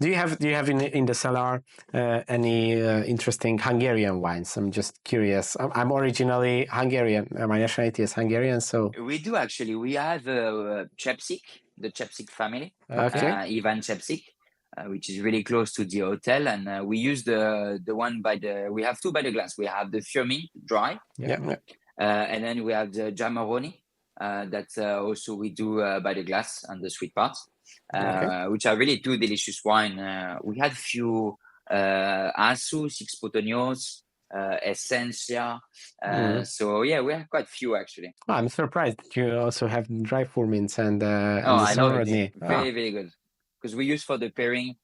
Do you have in the cellar any interesting Hungarian wines? I'm just curious. I'm originally Hungarian. My nationality is Hungarian, so We do actually. We have Chepsik, the Chepsik family, okay. Ivan Chepsik, which is really close to the hotel, and we use the one by the. We have two by the glass. We have the Fiumin dry, Yeah. and then we have the Jamaroni that also we do by the glass and the sweet parts, Okay. which are really two delicious wine. We had few Asu, Six Potonios, Essencia. So yeah, we have quite few actually. Oh, I'm surprised that you also have dry formants Oh, and the I love it. Sorodny. Very, very good. Because we use for the pairing,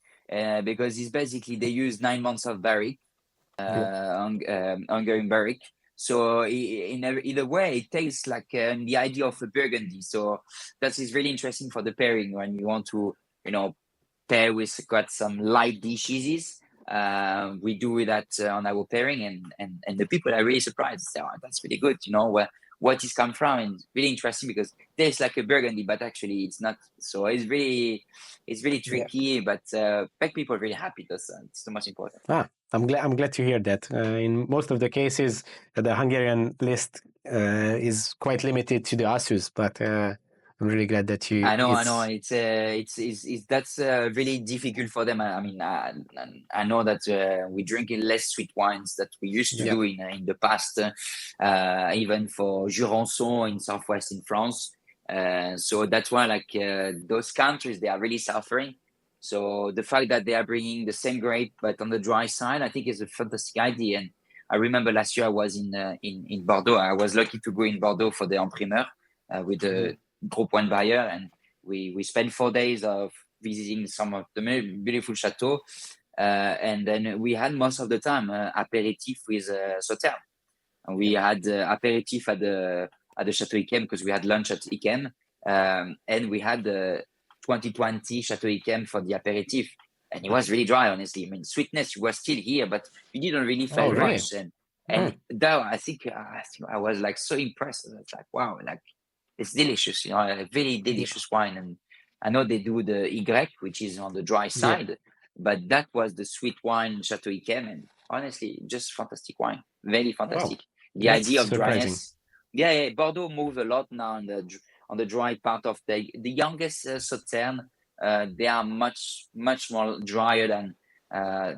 because it's basically they use 9 months of barrique, Yeah. Hungarian barrique. So in a way, it tastes like the idea of a Burgundy. So that is really interesting for the pairing when you want to, pair with quite some light dishes. We do that on our pairing, and the people are really surprised. So that's really good. What is come from, and really interesting because it tastes like a Burgundy, but actually it's not. So it's really Yeah. tricky, but make people really happy. That's the most important. I'm glad to hear that. In most of the cases, the Hungarian list is quite limited to the Asus, but I'm really glad that you. I know. It's It's that's really difficult for them. I mean, I know that we're drinking less sweet wines that we used to yeah. do in the past, even for Jurançon in southwest in France. So that's why, like those countries, they are really suffering. So the fact that they are bringing the same grape but on the dry side, I think is a fantastic idea. And I remember last year I was in Bordeaux. I was lucky to go in Bordeaux for the Imprimeur with the Group One buyer, and we spent 4 days of visiting some of the beautiful chateaux, and then we had most of the time aperitif with Sauterne, and we had aperitif at the Chateau Yquem because we had lunch at Yquem, and we had the 2020 Chateau Yquem for the aperitif, and it was really dry, honestly. I mean, sweetness was still here, but you didn't really feel really? much, and that I think I was like so impressed. It's like wow, like it's delicious, a very delicious wine. And I know they do the Y, which is on the dry side, but that was the sweet wine Chateau Yquem, and honestly, just fantastic wine, very fantastic. The That's idea of surprising. dryness, yeah. Bordeaux moves a lot now on the dry part of the youngest Sauternes. They are much more drier than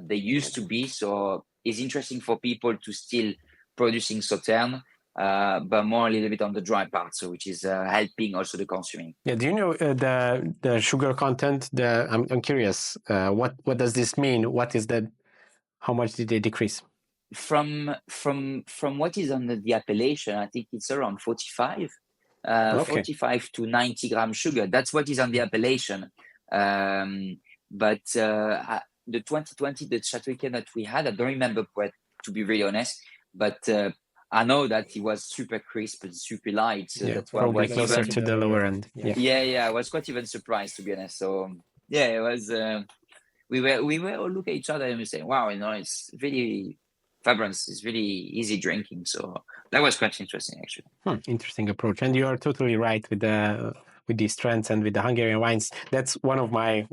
they used to be. So it's interesting for people to still producing Sauternes, but more a little bit on the dry part, so which is helping also the consuming. Yeah. Do you know the sugar content? I'm curious. What does this mean? What is that? How much did they decrease? From what is on the appellation, I think it's around 45, Okay. 45 to 90 gram sugar. That's what is on the appellation. But the 2020, the Chateau Yquem that we had, I don't remember quite, to be really honest. But I know that it was super crisp and super light. So that's why I Probably was closer even to the lower end. yeah, I was quite even surprised, to be honest. So yeah, it was. We were all look at each other and we say, wow, it's really vibrant. It's really easy drinking. So that was quite interesting, actually. Interesting approach, and you are totally right with these trends and with the Hungarian wines. That's one of my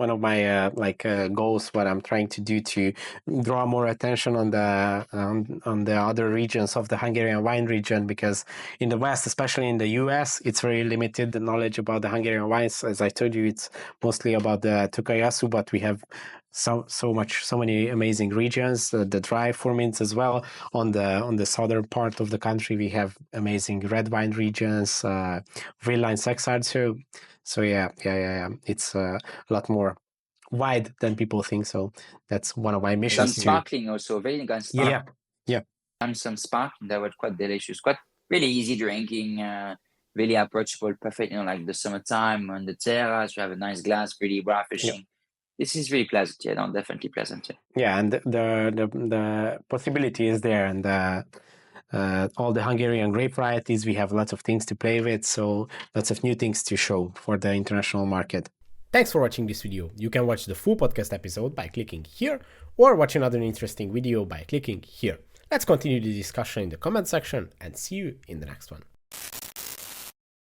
goals. What I'm trying to do to draw more attention on the other regions of the Hungarian wine region, because in the West, especially in the US, it's very limited the knowledge about the Hungarian wines. As I told you, it's mostly about the Tokayasu, but we have so many amazing regions, the dry formants as well. On the southern part of the country, we have amazing red wine regions, real line Saxard. So yeah. It's a lot more wide than people think. So that's one of my missions. Some sparkling also, very nice sparkling. Yeah. And some sparkling that were quite delicious, quite really easy drinking, really approachable, perfect. Like the summertime on the terrace, you have a nice glass, really refreshing. This is really pleasant. Yeah, no, definitely pleasant. Yeah, and the possibility is there, and all the Hungarian grape varieties, we have lots of things to play with, so lots of new things to show for the international market. Thanks for watching this video. You can watch the full podcast episode by clicking here, or watch another interesting video by clicking here. Let's continue the discussion in the comment section, and see you in the next one.